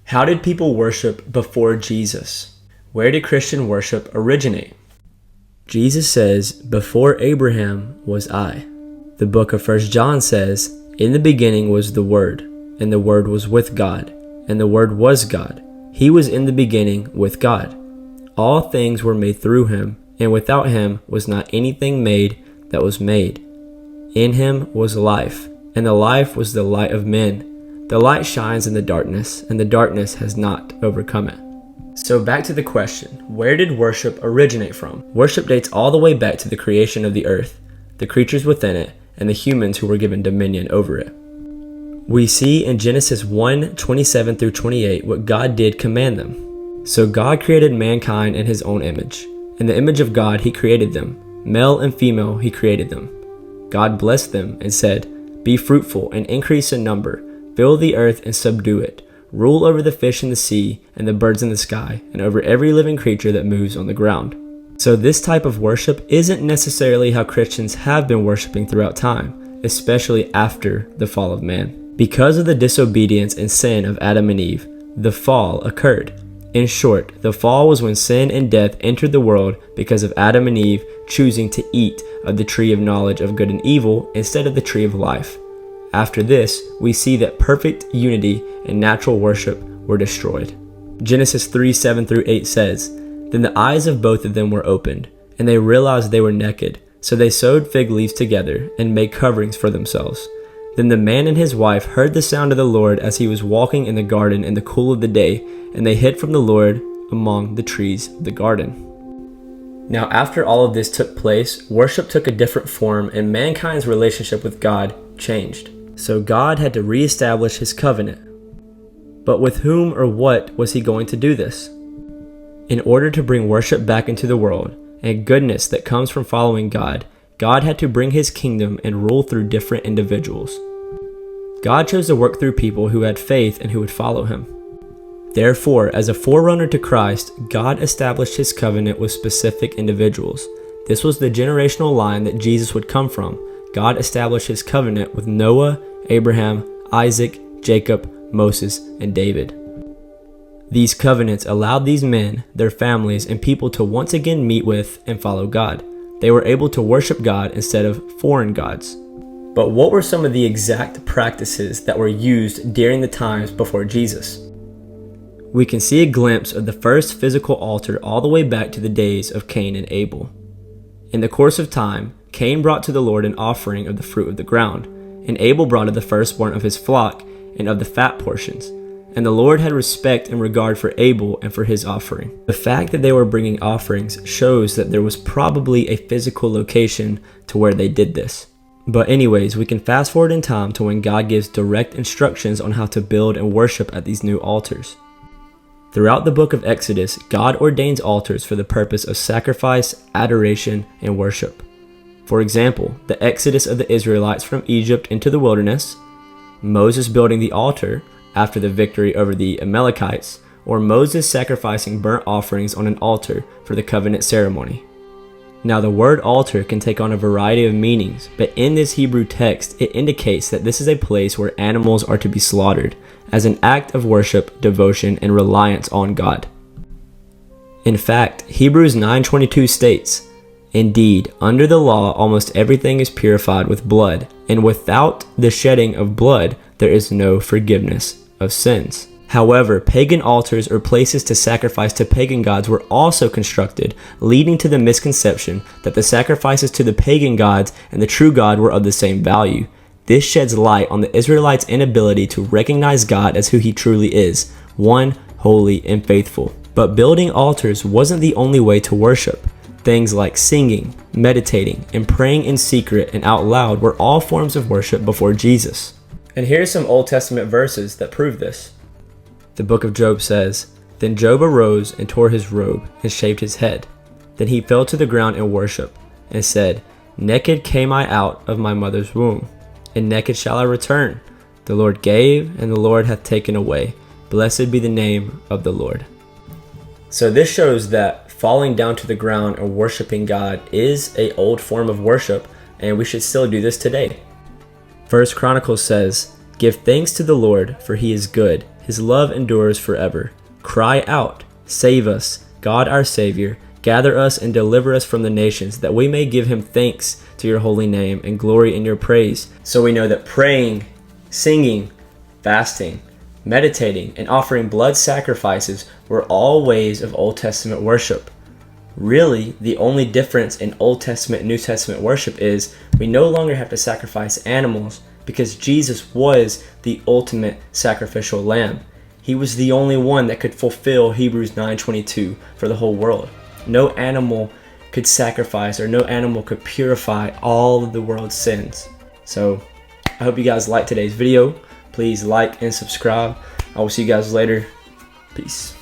How did people worship before Jesus? Where did Christian worship originate? Jesus says, "Before Abraham was I." The book of 1 John says, "In the beginning was the Word, and the Word was with God, and the Word was God. He was in the beginning with God. All things were made through him, and without him was not anything made that was made. In him was life, and the life was the light of men. The light shines in the darkness, and the darkness has not overcome it." So back to the question, where did worship originate from? Worship dates all the way back to the creation of the earth, the creatures within it, and the humans who were given dominion over it. We see in Genesis 1:27 through 28 what God did command them. So God created mankind in his own image. In the image of God he created them. Male and female he created them. God blessed them and said, "Be fruitful and increase in number. Fill the earth and subdue it. Rule over the fish in the sea and the birds in the sky, and over every living creature that moves on the ground." So this type of worship isn't necessarily how Christians have been worshiping throughout time, especially after the fall of man. Because of the disobedience and sin of Adam and Eve, the fall occurred. In short, the fall was when sin and death entered the world because of Adam and Eve choosing to eat of the tree of knowledge of good and evil instead of the tree of life. After this, we see that perfect unity and natural worship were destroyed. Genesis 3:7 through 8 says, "Then the eyes of both of them were opened, and they realized they were naked. So they sewed fig leaves together and made coverings for themselves. Then the man and his wife heard the sound of the Lord as he was walking in the garden in the cool of the day, and they hid from the Lord among the trees of the garden." Now, after all of this took place, worship took a different form, and mankind's relationship with God changed. So God had to reestablish his covenant. But with whom or what was he going to do this? In order to bring worship back into the world and goodness that comes from following God, God had to bring his kingdom and rule through different individuals. God chose to work through people who had faith and who would follow him. Therefore, as a forerunner to Christ, God established his covenant with specific individuals. This was the generational line that Jesus would come from. God established his covenant with Noah, Abraham, Isaac, Jacob, Moses, and David. These covenants allowed these men, their families, and people to once again meet with and follow God. They were able to worship God instead of foreign gods. But what were some of the exact practices that were used during the times before Jesus? We can see a glimpse of the first physical altar all the way back to the days of Cain and Abel. In the course of time, Cain brought to the Lord an offering of the fruit of the ground, and Abel brought of the firstborn of his flock and of the fat portions. And the Lord had respect and regard for Abel and for his offering. The fact that they were bringing offerings shows that there was probably a physical location to where they did this. But anyways, we can fast forward in time to when God gives direct instructions on how to build and worship at these new altars. Throughout the book of Exodus, God ordains altars for the purpose of sacrifice, adoration, and worship. For example, the exodus of the Israelites from Egypt into the wilderness, Moses building the altar after the victory over the Amalekites, or Moses sacrificing burnt offerings on an altar for the covenant ceremony. Now, the word altar can take on a variety of meanings, but in this Hebrew text, it indicates that this is a place where animals are to be slaughtered as an act of worship, devotion, and reliance on God. In fact, Hebrews 9:22 states, "Indeed, under the law, almost everything is purified with blood, and without the shedding of blood, there is no forgiveness of sins." However, pagan altars or places to sacrifice to pagan gods were also constructed, leading to the misconception that the sacrifices to the pagan gods and the true God were of the same value. This sheds light on the Israelites' inability to recognize God as who he truly is, one, holy, and faithful. But building altars wasn't the only way to worship. Things like singing, meditating, and praying in secret and out loud were all forms of worship before Jesus. And here's some Old Testament verses that prove this. The book of Job says, "Then Job arose and tore his robe and shaved his head. Then he fell to the ground in worship and said, 'Naked came I out of my mother's womb, and naked shall I return. The Lord gave, and the Lord hath taken away. Blessed be the name of the Lord.'" So this shows that falling down to the ground and worshiping God is an old form of worship, and we should still do this today. 1 Chronicles says, "Give thanks to the Lord, for he is good. His love endures forever. Cry out, save us, God our Savior. Gather us and deliver us from the nations, that we may give him thanks to your holy name and glory in your praise. So we know that praying, singing, fasting, meditating, and offering blood sacrifices were all ways of Old Testament worship. Really, the only difference in Old Testament and New Testament worship is we no longer have to sacrifice animals because Jesus was the ultimate sacrificial lamb. He was the only one that could fulfill Hebrews 9:22 for the whole world. No animal could sacrifice, or no animal could purify all of the world's sins. So I hope you guys liked today's video. Please like and subscribe. I will see you guys later. Peace.